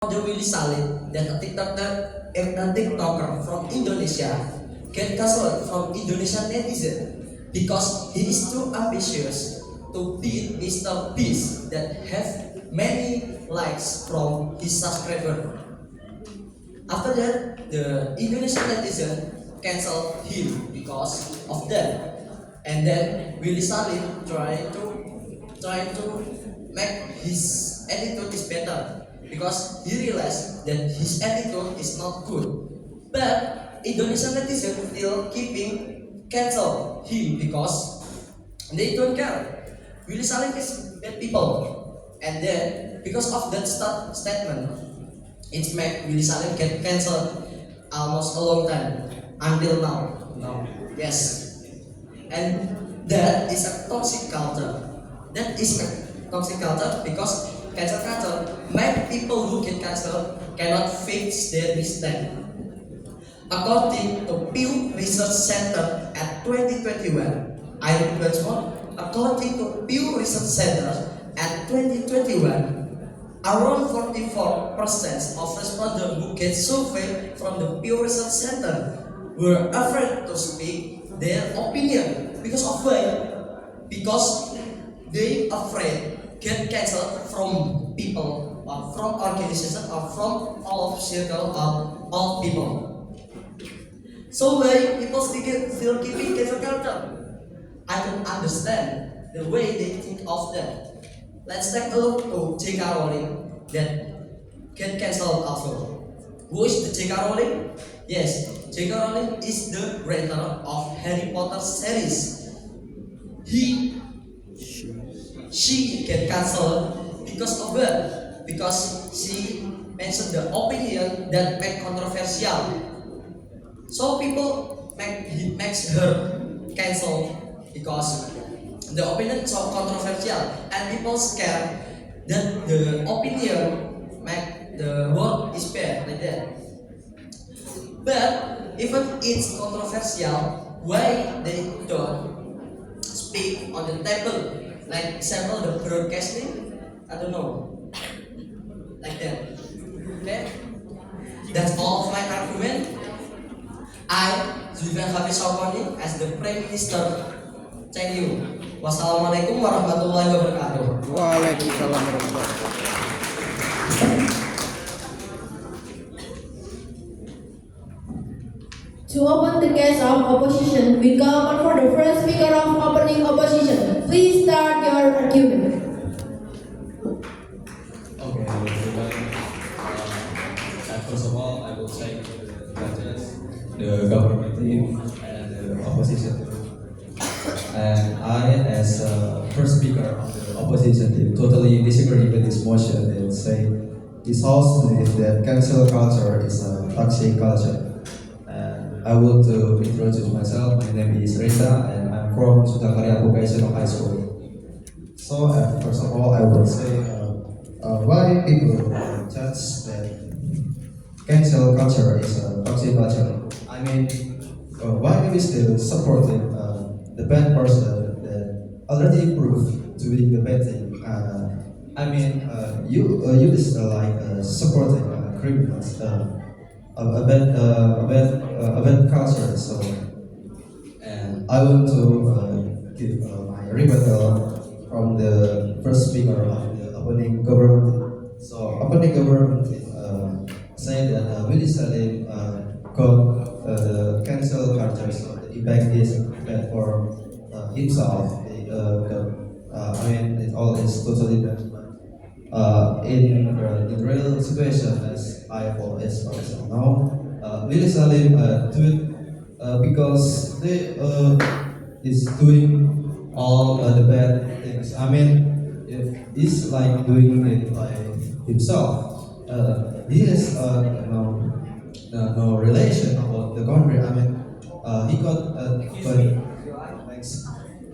The Willy Salim that a TikToker from Indonesia get cancelled from Indonesian netizen because he is too ambitious to beat Mr. Beast that have many likes from his subscriber. After that, the Indonesian netizen cancelled him because of that. And then Willy Salim try to make his attitude is better because he realized that his attitude is not good. But Indonesian netizen still keeping cancel him because they don't care. Willy Salim is bad people. And then because of that statement, it made Willy Salim get cancelled almost a long time until now. No. Yes. And that is a toxic culture. That is a toxic culture because cancel culture make people who get cancelled cannot fix their mistake. According to Pew Research Center at 2021, I repeat one. According to Pew Research Center at 2021, around 44% of respondents who get surveyed from the Pew Research Center were afraid to speak their opinion. Because of why? Because they afraid get cancelled from people or from organization or from all of circle or all people. So why people still keeping cancel culture? I don't understand the way they think of that. Let's take a look to J.K. Rowling that get cancelled also. Who is the J.K. Rowling? Yes, J.K. Rowling is the writer of Harry Potter series. She get cancelled because of what? Because she mentioned the opinion that make controversial. So people makes her cancel because the opinion so controversial and people scared that the opinion make the world is bad like that. But even it's controversial, why they don't speak on the table? Like example the broadcasting, I don't know, like that. Okay, that's all of my argument. I, Zulfian Hafiz Saukoni, as the Prime Minister, thank you. Wassalamualaikum warahmatullahi wabarakatuh. Waalaikumsalam warahmatullahi wabarakatuh. To open the case of opposition, we call upon for the first speaker of opening opposition. Please start your argument. Okay, hello everyone. First of all, I will thank the judges, the government team, and the opposition team. And I, as first speaker of the opposition team, totally disagree with this motion and say this house believes that cancel culture is a toxic culture. I want to introduce myself. My name is Reza and I'm from Sudakarya Vocational High School. So first of all, I would say why people judge that cancel culture is a toxic culture. I mean, why we still supporting the bad person that already proved doing the bad thing? I mean, you is like supporting criminals. A bad culture. So, and I want to give my rebuttal from the first speaker of the opening government. So, opening government say that Willy Salim got the cancel culture. So the impact is bad for himself. I mean, it all is totally bad. In real situation, as I always know, Willy Salim do it because they is doing all the bad things. I mean, he's like doing it by himself. He has no relation about the country. I mean, he got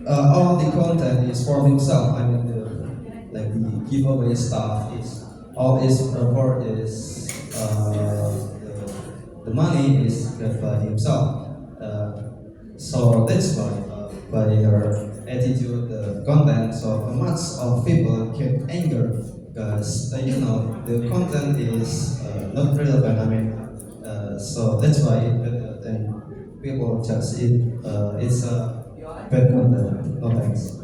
all the content is for himself. I mean, like the giveaway stuff is all is for is the money is got by himself. So that's why by her attitude, the content, so much of people get anger because the content is not relevant. So that's why then people judge it's a bad content. No thanks.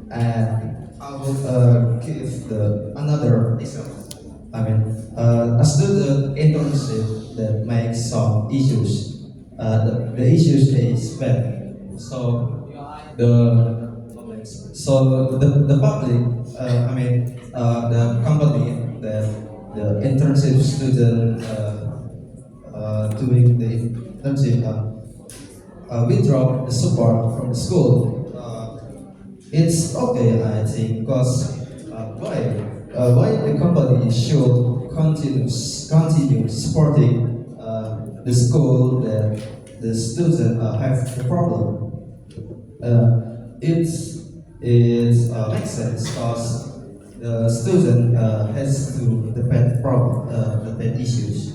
And I will give the another example. A student internship that makes some issues. The issues is bad. So the public, the company that the internship student doing the internship withdraw the support from the school. It's okay, I think, because why the company should continue supporting the school that the student have the problem. It makes sense because the student has to the bad problem, the bad issues.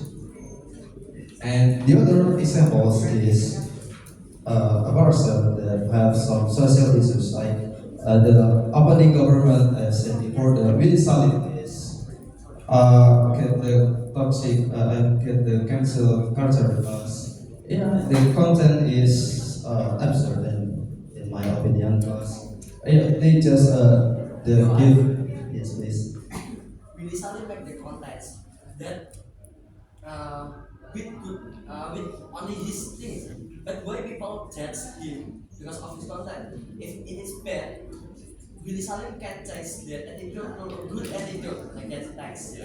And the other examples is a person that have some social issues like the opening government as said before the really solid is get the toxic get the cancel culture because the content is absurd in my opinion because they just the give yes please. We decided back the context that with only his things. But why people judge him because of his content? If it is bad, Billy Salim can change their attitude to good attitude, like that text.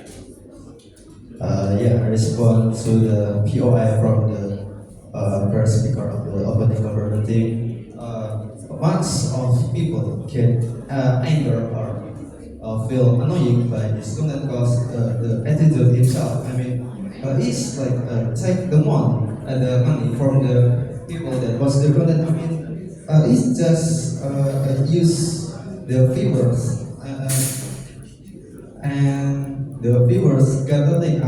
I respond to the POI from the first speaker of the opening government team. Much of people get anger or feel annoying by the student because the attitude itself. It's like take the money from the people that was the content. It's just use the viewers and the viewers get nothing.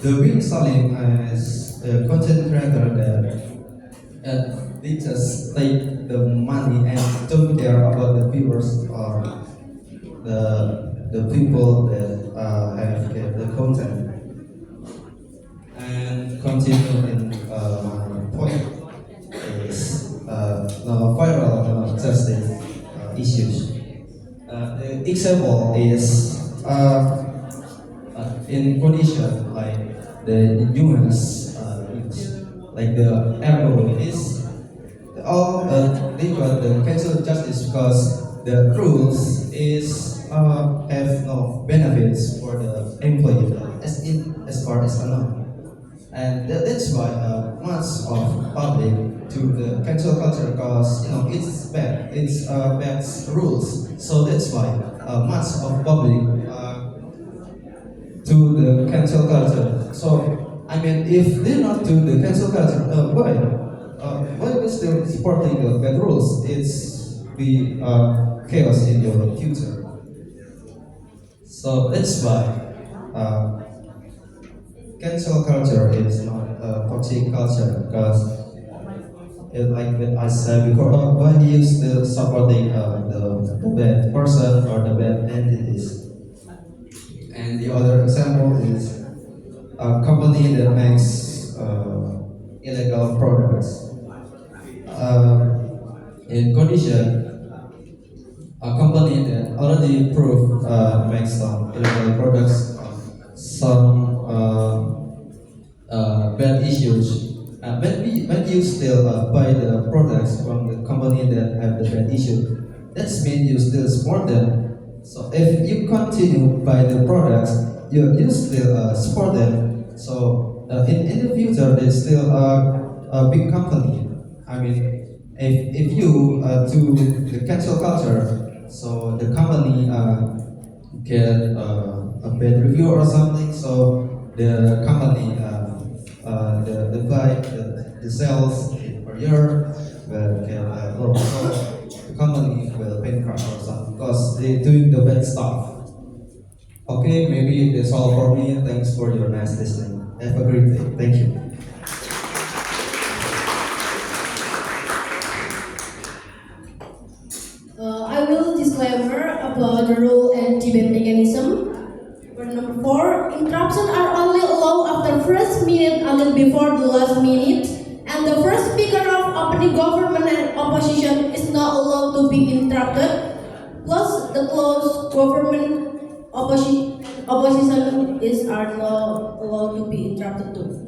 The real selling as a content creator that they just take the money and don't care about the viewers or the people that have get the content and continue in my point is viral justice issues. The example is in condition like the US, like the ergo is all they got the cancel justice because the rules is have no benefits for the employee as far as I know. And that's why much of public to the cancel culture because it's bad, it's bad rules. So that's why much of public to the cancel culture. So if they not do the cancel culture, why we still supporting the bad rules? It's be chaos in your future. So that's why. Cancel culture is not a toxic culture because, like what I said before, when you still supporting the bad person or the bad entities. And the other example is a company that makes illegal products. In condition, a company that already proved makes some illegal products, some bad issues. When you still buy the products from the company that have the bad issue, that means you still support them. So if you continue buy the products, you still support them. So in the future, it's still a big company. If you do the cancel culture, so the company get a bad review or something, so the company the sales per year will get low. So the company will bankrupt or something because they doing the bad stuff. Okay, maybe that's all for me. Thanks for your nice listening. Have a great day. Thank you. debate mechanism. Number 4, interruptions are only allowed after first minute until before the last minute, and the first speaker of opening government and opposition is not allowed to be interrupted. Plus, the closed government opposition are not allowed to be interrupted too.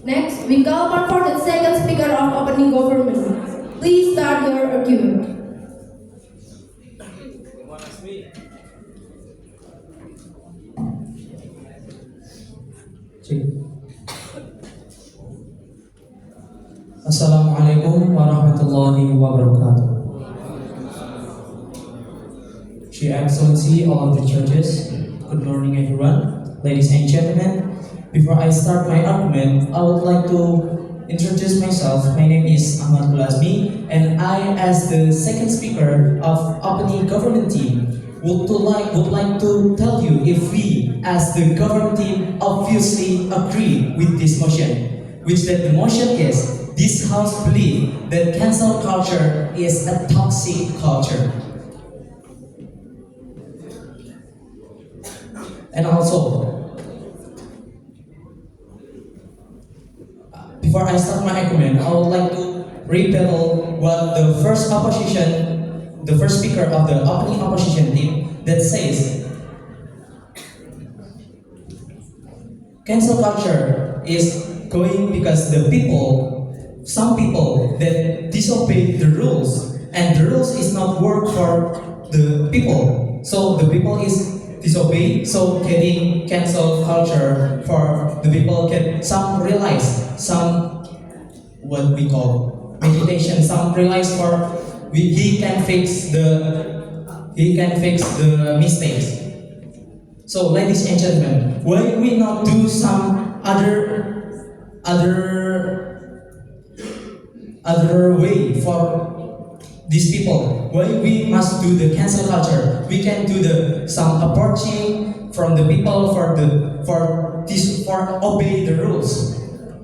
Next, we call upon for the second speaker of opening government. Please start your argument. Assalamualaikum warahmatullahi wabarakatuh. Your Excellency, all of the judges, good morning everyone, ladies and gentlemen. Before I start my argument, I would like to introduce myself. My name is Ahmad Ulazmi, and I, as the second speaker of opening government team, would like to tell you if we, as the government team, obviously agree with this motion, which that the motion is, this House believes that cancel culture is a toxic culture. And also, before I start my argument, I would like to rebuttal what the first speaker of the opening opposition team that says cancel culture is going because some people that disobey the rules, and the rules is not work for the people. So the people is disobey, so getting cancel culture for the people can some realize some what we call meditation, some realize for he can fix the mistakes. So ladies and gentlemen, why we not do some other way for these people? Why we must do the cancel culture? We can do some approaching from the people for obey the rules.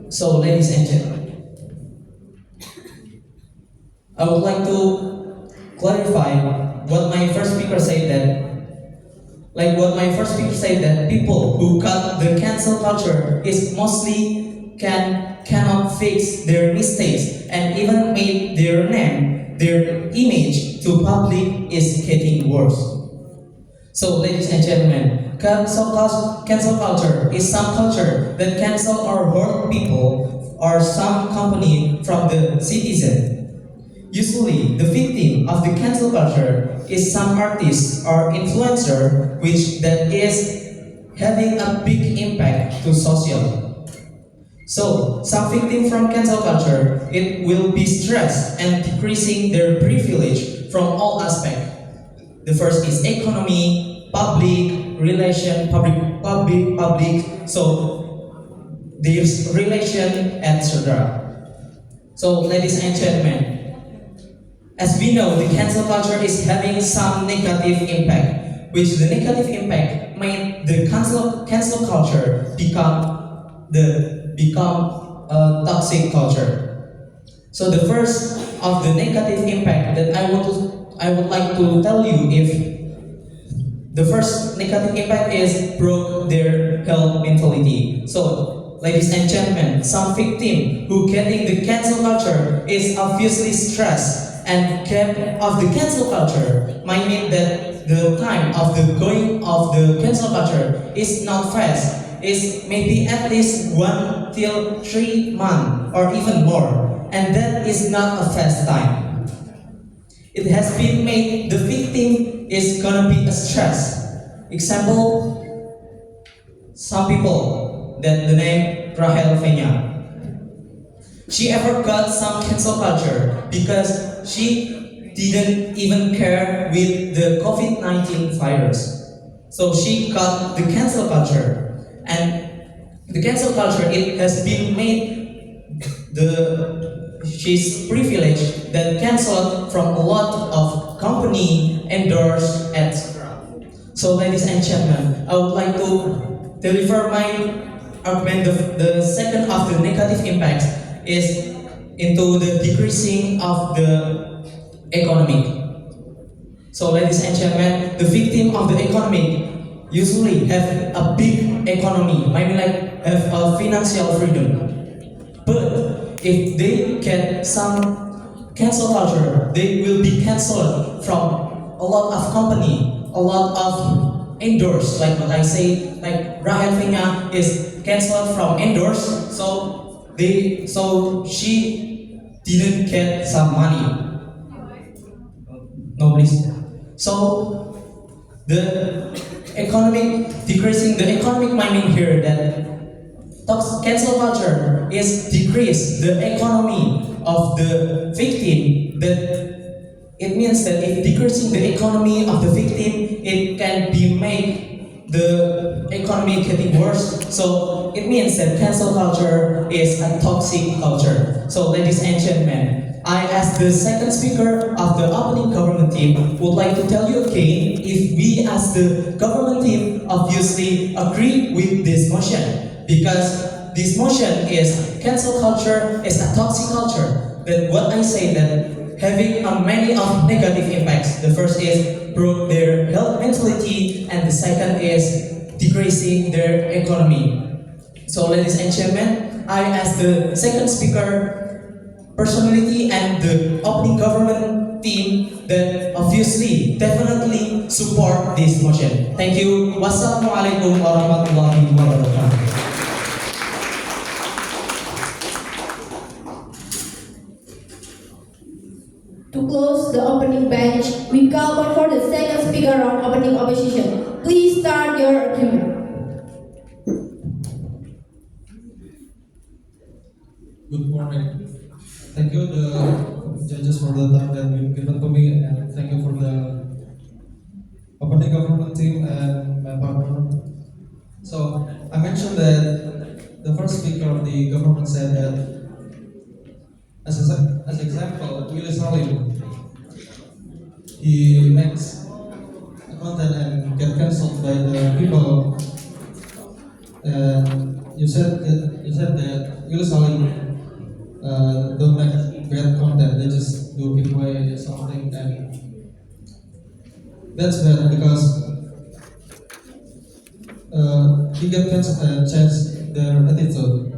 So ladies and gentlemen, I would like to clarify what my first speaker said that people who cut the cancel culture is mostly cannot fix their mistakes and even made their name, their image to public is getting worse. So ladies and gentlemen, cancel culture is some culture that cancel or hurt people or some company from the citizen. Usually, the victim of the cancel culture is some artist or influencer which that is having a big impact to social. So, some victim from cancel culture, it will be stressed and decreasing their privilege from all aspects. The first is economy, public relation, public, so there's relation, etc. So, ladies and gentlemen, as we know, the cancel culture is having some negative impact, which the negative impact made the cancel culture become a toxic culture. So the first of the negative impact that I would like to tell you, if the first negative impact is broke their health mentality. So ladies and gentlemen, some victim who getting the cancel culture is obviously stressed, and kept of the cancel culture might mean that the time of the going of the cancel culture is not fast. Is maybe at least 1 till 3 months or even more, and that is not a fast time. It has been made the victim is gonna be a stress. Example, some people that the name Rahel Fenya. She ever got some cancel culture because she didn't even care with the COVID-19 virus. So she got the cancel culture, and the cancel culture, it has been made she's privileged that canceled from a lot of company endorse, etc. So ladies and gentlemen, I would like to deliver my argument. The second of the negative impacts is into the decreasing of the economy. So, ladies and gentlemen, the victim of the economy usually have a big economy, maybe like have a financial freedom. But if they get some cancel culture, they will be cancelled from a lot of company, a lot of indoors. Like what I say, like Rahel Fina is cancelled from indoors, so she didn't get some money. No, please. So the economic decreasing the economic mining here that cancel culture is decrease the economy of the victim. That it means that if decreasing the economy of the victim, it can be make the economy getting worse. So it means that cancel culture is a toxic culture. So, ladies and gentlemen, I, as the second speaker of the opening government team, would like to tell you again if we, as the government team, obviously agree with this motion, because this motion is cancel culture is a toxic culture. That what I say that having a many of negative impacts. The first is broke their health mentality, and the second is decreasing their economy. So, ladies and gentlemen, I, as the second speaker, personality and the opening government team, that obviously definitely support this motion. Thank you. Wassalamualaikum warahmatullahi wabarakatuh. To close the opening bench, we call for the second speaker of opening opposition. Please start your argument. Good morning. Thank you, the judges, for the time that you've given to me, and thank you for the opening government team and my partner. So, I mentioned that the first speaker of the government said that, as example, Willy Salim, he makes a content and get cancelled by the people. And you said that Willy Salim don't make bad content; they just do giveaway something, and that's bad because he get cancelled and change their attitude.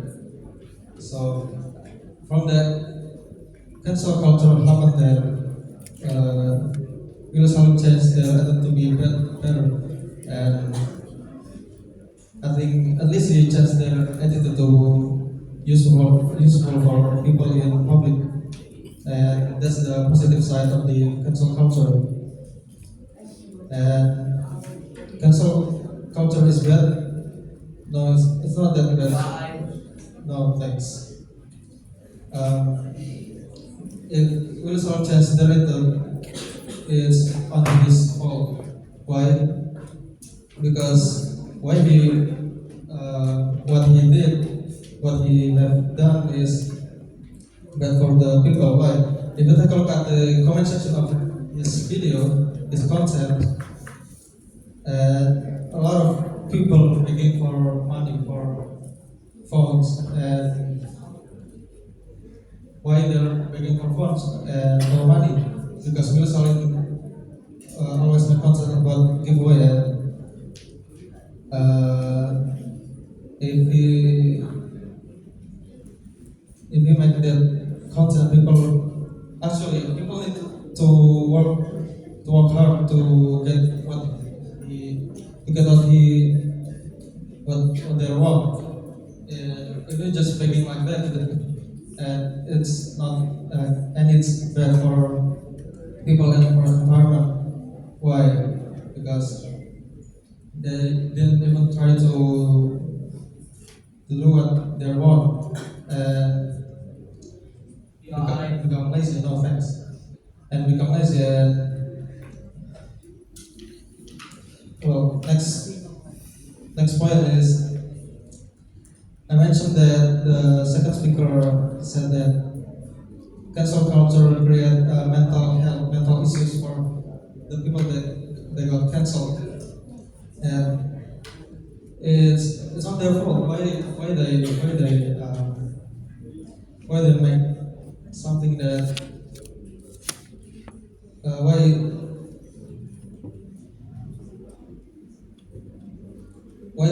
So from that cancel culture happened that Willy Salim changed their attitude to be better, and I think at least he changed their attitude to useful for people in public, and that's the positive side of the cancel culture. And cancel culture is bad? No, it's not that bad. No, thanks. If Willy Salim changed their attitude, it's on his fault. Why? Because what he did, what he have done is bad for the people. Why? If you take a look at the comment section of his video, his content, and a lot of people begging for money for phones, and why they're begging for phones and for money? Because Willy Salim always make content about giveaway, and if he make that content, people need to work hard to get what they want. If you just begging like that, and it's not and it's bad for people and for the environment. Why? Because they didn't even try to do what they want, and become lazy. No offense, and become lazy. And well, next point is, I mentioned that the second speaker said that cancel culture create mental issues for the people that they got cancelled, and it's not their fault. Why they make why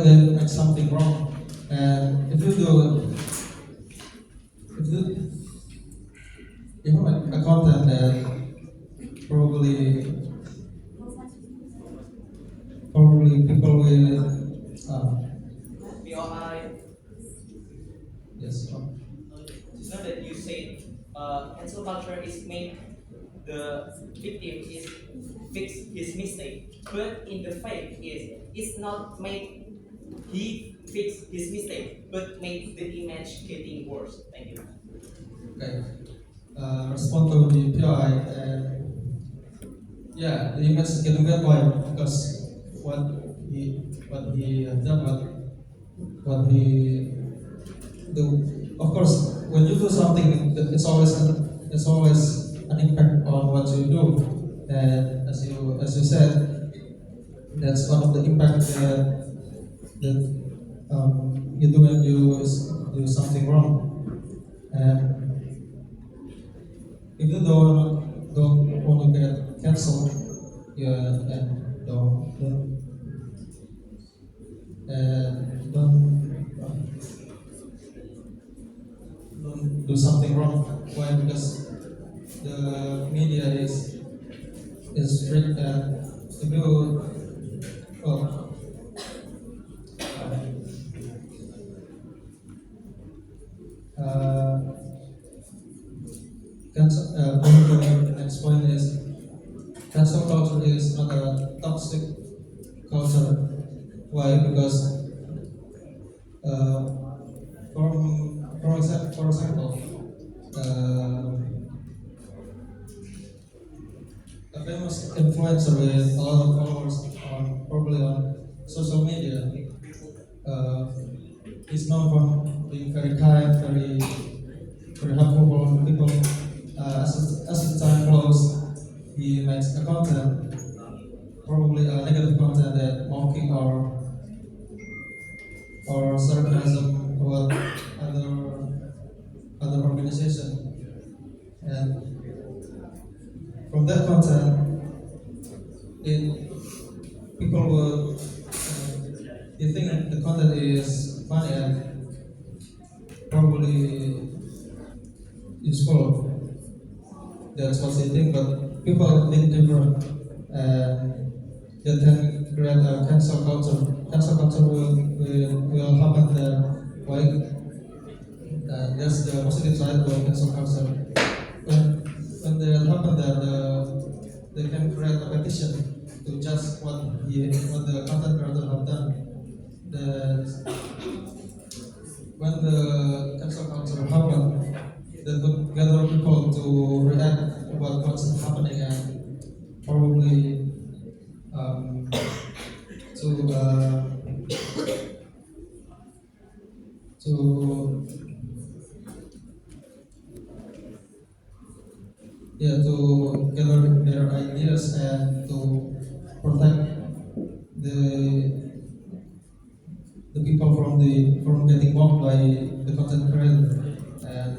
they make something wrong, and if you have a content that probably people will BOI. yes. It's not that you say cancel culture is made the victim is fix his mistake, but in the fact is it's not made he fix his mistake, but made the image getting worse. Thank you. Okay. Respond to the PI, and yeah, the image is getting bad. Why? Because what he have done, what he do. Of course, when you do something, it's always an impact on what you do, and as you said, that's one of the impact that you do when you do something wrong, and if you don't want to get cancelled, yeah, and don't do something wrong. Why? Because the media is strict, and if you well, uh, going to the next point is cancel culture is not a toxic culture. Why? Because for example, a famous influencer with a lot of followers on probably on social media. He's known for being very kind, very helpful to people. As the time flows, he makes a content, probably a negative content that mocking or sarcasm about other organization, and from that content, it people will you think that the content is funny and probably useful. That's what they think, but people think different, and that can create a cancel culture. Cancel culture will happen there. Why? There's the positive side of cancel culture. When that happen there, they can create a petition to judge what the content creator have done. That when the cancel culture happen, that would gather people to react about what's happening, and probably to to to gather their ideas and to protect the people from getting mocked by the content creator. And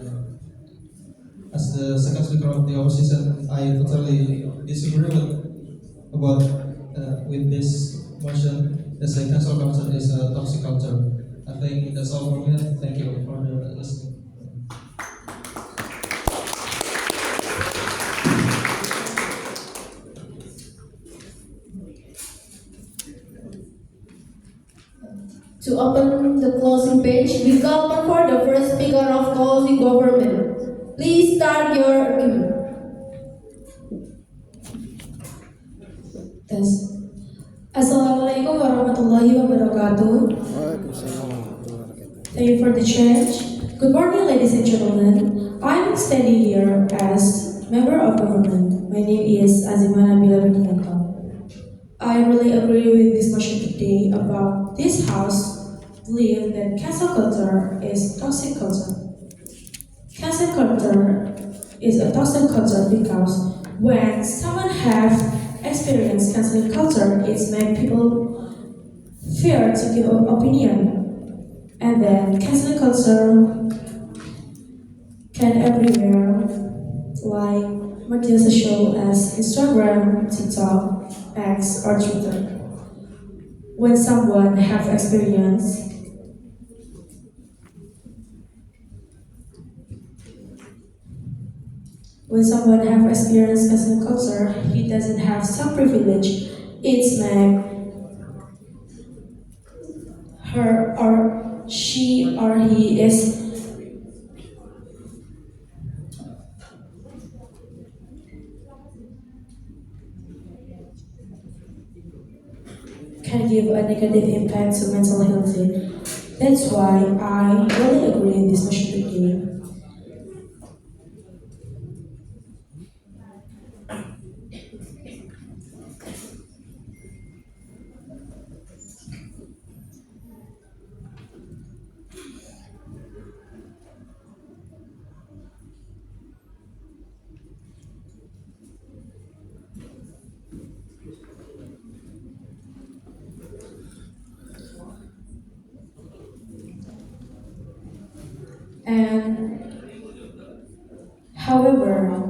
as the second speaker of the opposition, I totally disagree with this motion. The cancel culture is a toxic culture. I think that's all from me. Thank you for listening. To open the closing page, we call for the first speaker of Qualification government. Please start your argument. Tes. Assalamualaikum warahmatullahi wabarakatuh. Waalaikumsalam warahmatullahi wabarakatuh. Thank you for the change. Good morning, ladies and gentlemen. I'm standing here as member of government. My name is Azimana Bila Bineka. I really agree with this motion today about this house believe that cancel culture is toxic culture. Cancel culture is a toxic culture because when someone have experienced cancel culture, it's make people fear to give an opinion, and then cancel culture can everywhere, like media social as Instagram, TikTok, X, or Twitter. When someone have experience When someone have experience as a culture, he doesn't have some privilege. It's make her or she or he is can give a negative impact to mental health. That's why I really agree in this motion today. And however,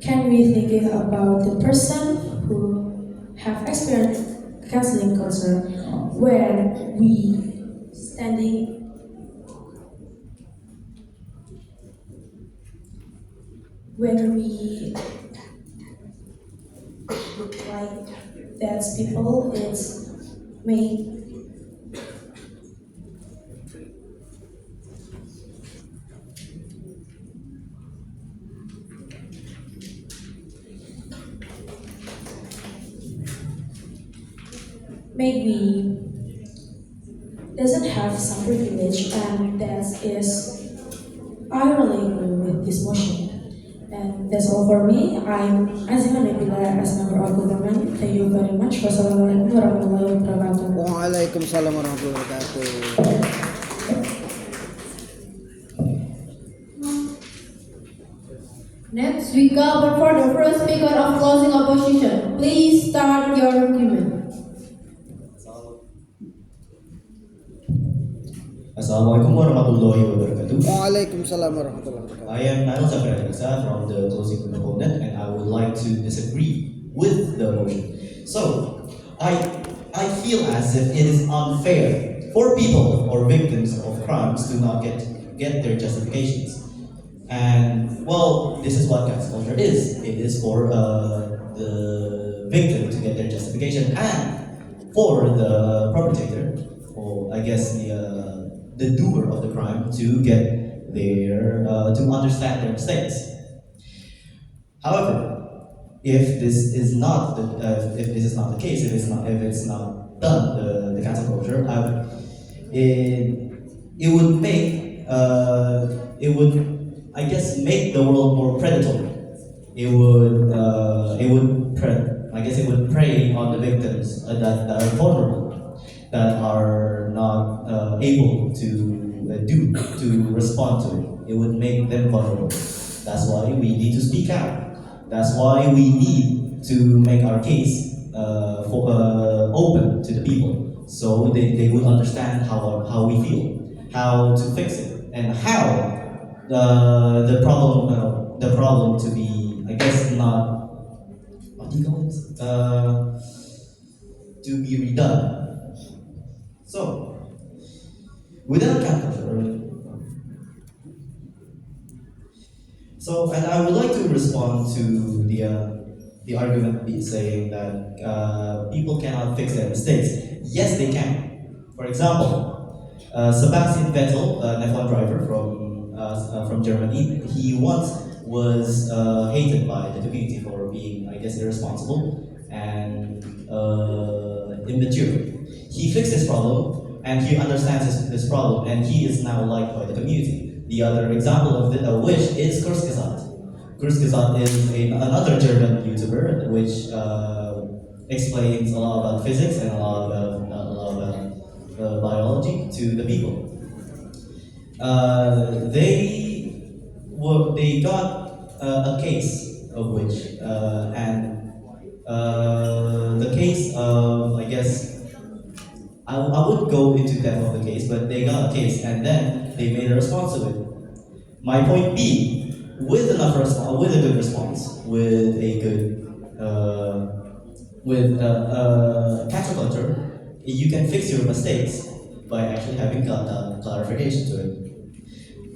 can we think about the person who have experienced canceling culture when we standing when we like that people is may maybe doesn't have some privilege, and that is I really agree with this motion. And that's all for me. I'm Azima Nabila as member of government. Thank you very much. Wassalamualaikum warahmatullahi wabarakatuh. Waalaikumsalam warahmatullahi wabarakatuh. Next, we call for the first speaker of closing opposition. Please start your argument. Assalamualaikum warahmatullahi wabarakatuh. Waalaikumsalam warahmatullahi wabarakatuh. I am Nail Zafradisa from the closing opponent, and I would like to disagree with the motion. So, I feel as if it is unfair for people or victims of crimes to not get their justifications. And well, this is what cancel culture is. It is for the victim to get their justification, and for the perpetrator, or I guess the doer of the crime, to get their to understand their mistakes. However, if this is not the case, if it's not done, the cancel culture, it would make it would, I guess, make the world more predatory. I guess it would prey on the victims that are vulnerable, that are not able to respond to it. It would make them vulnerable. That's why we need to speak out. That's why we need to make our case open to the people, so they would understand how we feel, how to fix it, and how the problem to be, I guess, not, what do you call it, to be redone. So without capital, and I would like to respond to the argument saying that people cannot fix their mistakes. Yes, they can. For example, Sebastian Vettel, an F1 driver from Germany, he once was hated by the community for being, I guess, irresponsible and immature. He fixed this problem, and he understands this problem, and he is now liked by the community. The other example of which is Kurzgesagt. Kurzgesagt is another German YouTuber which explains a lot about physics and a lot about biology to the people. They got a case of which and the case of, I guess, I wouldn't go into depth of the case, but they got a case and then they made a response to it. My point being, with with a good response, with a good cancel culture, you can fix your mistakes by actually having clarification to it.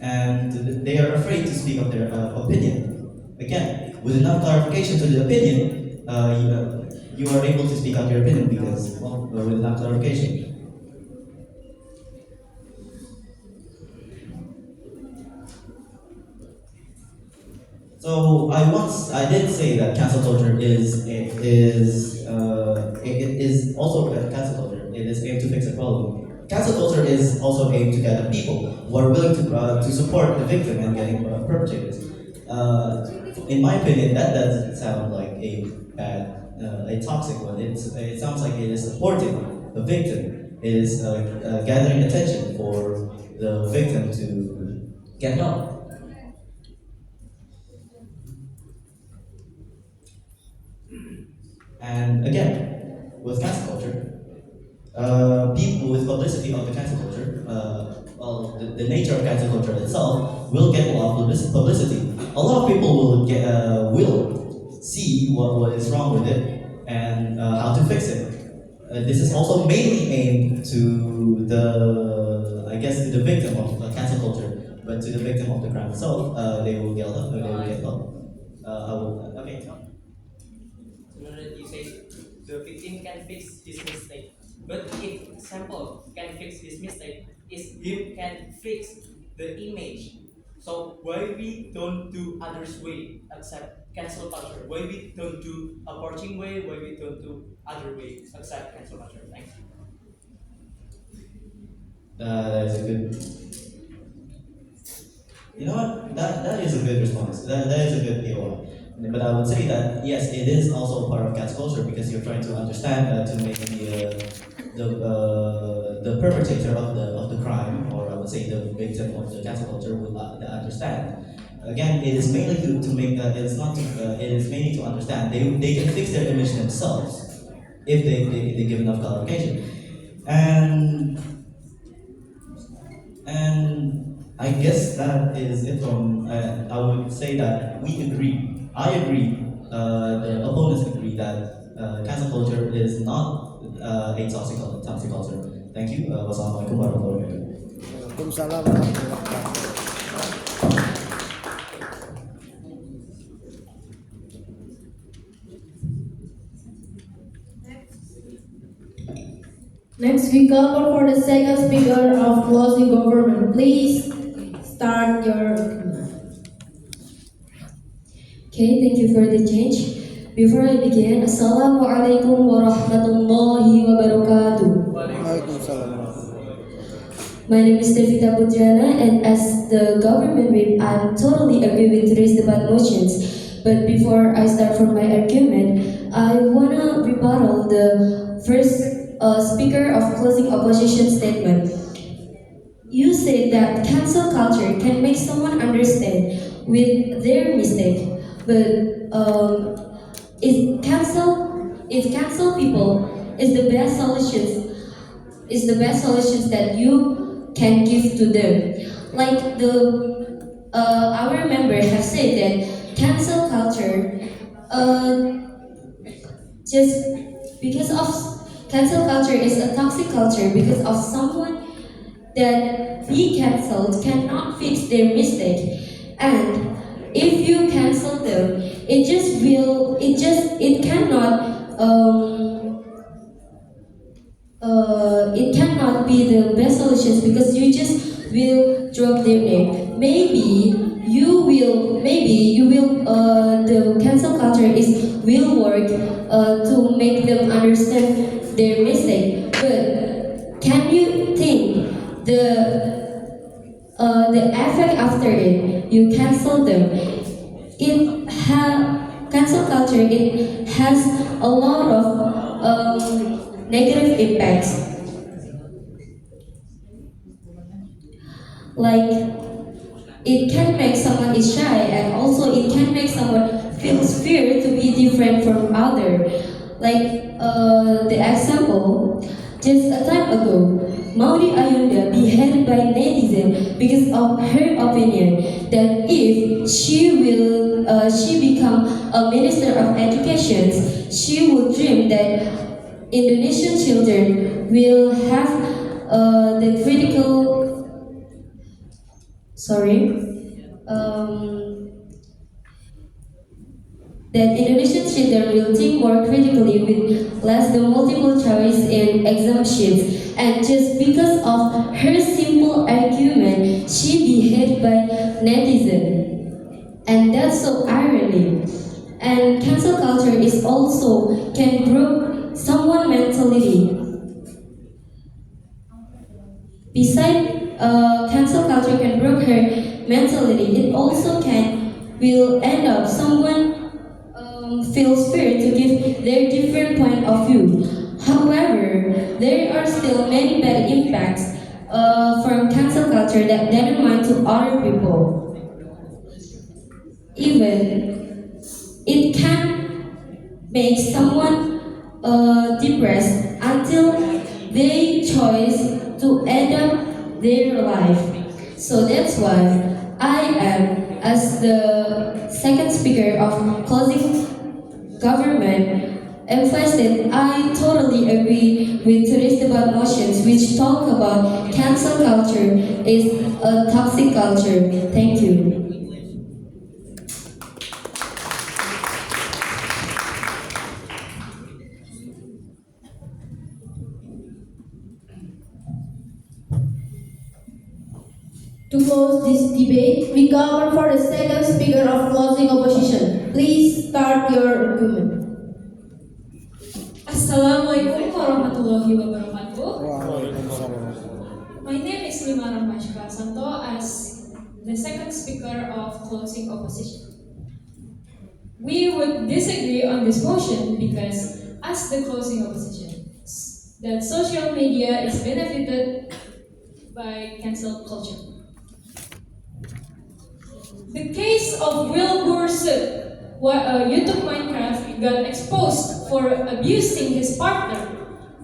And they are afraid to speak of their opinion. Again, with enough clarification to the opinion, you are able to speak out your opinion because, well, with enough clarification. So I did say that cancel culture is also cancel culture. It is aimed to fix a problem. Cancel culture is also aimed to gather people who are willing to support the victim and getting perpetrators. In my opinion, that doesn't sound like a toxic one. It sounds like it is supporting the victim. It is gathering attention for the victim to get help. And again, with cancel culture, people with publicity of the cancel culture, well, the nature of cancel culture itself will get a lot of publicity. A lot of people will see what is wrong with it and how to fix it. This is also mainly aimed to to the victim of cancel culture, but to the victim of the crime itself, they will get help. They will get help. Okay. You say the victim can fix his mistake. But if sample can fix his mistake, is him can fix the image. So why we don't do others way except cancel culture? Why we don't do approaching way? Why we don't do other way except cancel culture? Thanks. That is a good. You know what? That is a good response. That is a good POI. But I would say that yes, it is also part of cancel culture because you're trying to understand to make the perpetrator of the crime, or I would say the victim of the cancel culture, will understand. Again, it is mainly to make it's not to, it is mainly to understand they can fix their image themselves if they give enough clarification. And I guess that is it from, I would say that we agree. I agree, the opponents agree that cancel culture is not a toxic culture. Thank you. Wassalamualaikum warahmatullahi wabarakatuh. Waalaikumsalam warahmatullahi wabarakatuh. Next, we call for the second speaker of closing government. Please start your. Okay, thank you for the change. Before I begin, Assalamualaikum warahmatullahi wabarakatuh. Waalaikumsalam warahmatullahi wabarakatuh. My name is Devita Pudrana, and as the government whip, I totally agree with today's debate motions. But before I start from my argument, I wanna rebuttal the first speaker of closing opposition statement. You said that cancel culture can make someone understand with their mistake, but if cancel people is the best solutions that you can give to them. Like our member have said that cancel culture just because of cancel culture is a toxic culture because of someone that be cancelled cannot fix their mistake, and if you cancel them it cannot be the best solutions because you just will drop their name. The cancel culture will work to make them understand their mistake. But can you think the effect after it? You cancel them. Cancel culture. It has a lot of negative impacts. Like it can make someone is shy, and also it can make someone feels fear to be different from other. Like the example, Just a time ago, Maudi Ayunda beheaded by netizens because of her opinion that if she become a minister of education, she would dream that Indonesian children will have the critical sorry that Indonesian children will think more critically with less the multiple choice in exam sheets. And just because of her simple argument, she beheaded by netizen. And that's so ironic. And cancel culture is also can break someone mentality. Besides, cancel culture can break her mentality. It also will end up someone feels fear to give their different point of view. However, there are still many bad impacts from cancel culture that didn't mind to other people. Even it can make someone depressed until they choose to end up their life. So that's why I am, as the second speaker of closing government, emphasized that I totally agree with today's debate motions which talk about cancel culture is a toxic culture. Thank you. To close this debate, we call for the second speaker of closing opposition. Please start your argument. Assalamualaikum warahmatullahi wabarakatuh. Waalaikumsalam. My name is Lima Ramashka Santo as the second speaker of closing opposition. We would disagree on this motion because as the closing opposition, that social media is benefited by cancel culture. The case of Wilbur Soot, YouTube Minecraft got exposed for abusing his partner.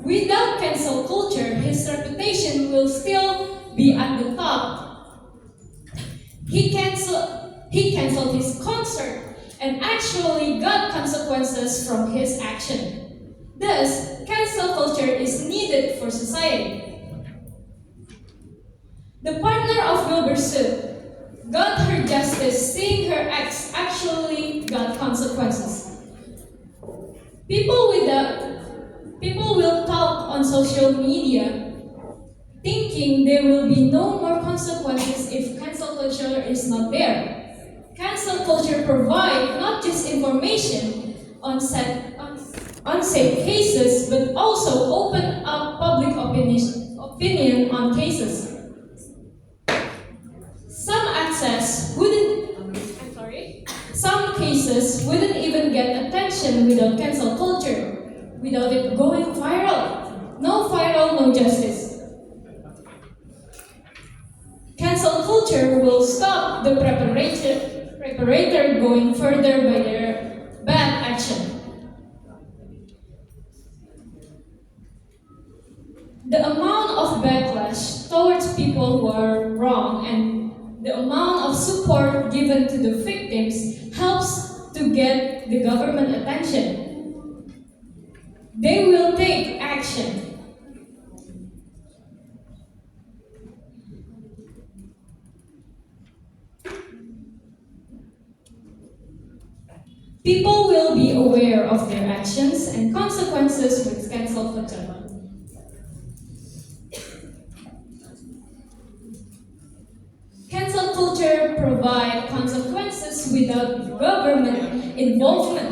Without cancel culture, his reputation will still be at the top. He canceled his concert and actually got consequences from his action. Thus, cancel culture is needed for society. The partner of Wilbur Soot got her justice, seeing her ex actually got consequences. People will talk on social media thinking there will be no more consequences if cancel culture is not there. Cancel culture provides not just information on unsafe cases, but also open up public opinion on cases. Some cases wouldn't even get attention without cancel culture, without it going viral. No viral, no justice. Cancel culture will stop the preparator going further by their bad action. The amount of backlash towards people who are wrong and the amount of support given to the victims helps to get the government attention. They will take action. People will be aware of their actions and consequences with cancel culture. Cancel culture provides consequences without government involvement,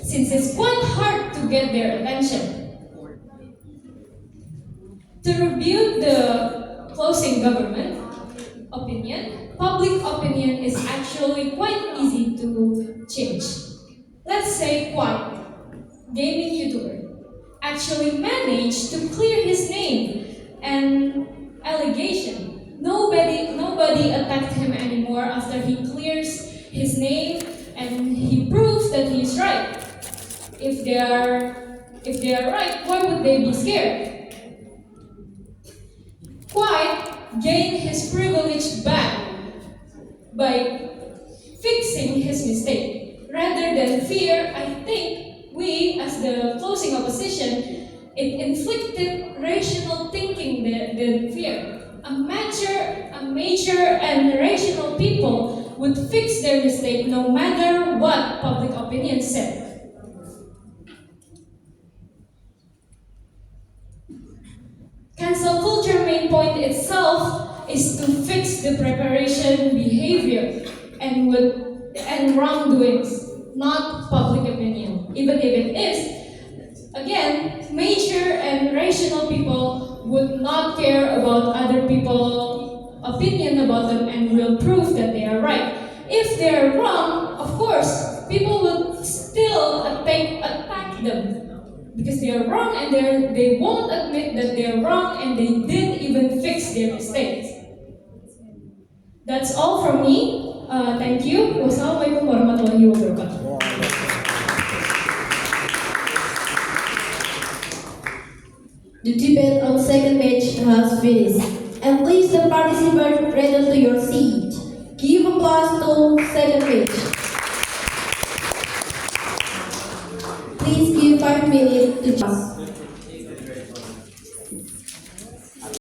since it's quite hard to get their attention. To review the closing government opinion, public opinion is actually quite easy to change. Let's say Quite, gaming YouTuber, actually managed to clear his name and allegation. Nobody attacked him anymore after he clears his name and he proves that he's right. If they are right, why would they be scared? quite gain his privilege back by fixing his mistake. Rather than fear, I think we, as the closing opposition, it inflicted rational thinking than fear. A mature and rational people would fix their mistake no matter what public opinion said. Cancel culture main point itself is to fix the preparation behavior and wrongdoings, not public opinion. Even if it is, again, mature and rational people would not care about other people's opinion about them and will prove that they are right. If they are wrong, of course, people will still attack them because they are wrong and they won't admit that they are wrong and they didn't even fix their mistakes. That's all from me. Thank you. Wassalamualaikum warahmatullahi wabarakatuh. The debate on second page has finished. And please the participants return to your seat. Give applause to second page. Please give 5 minutes to pass.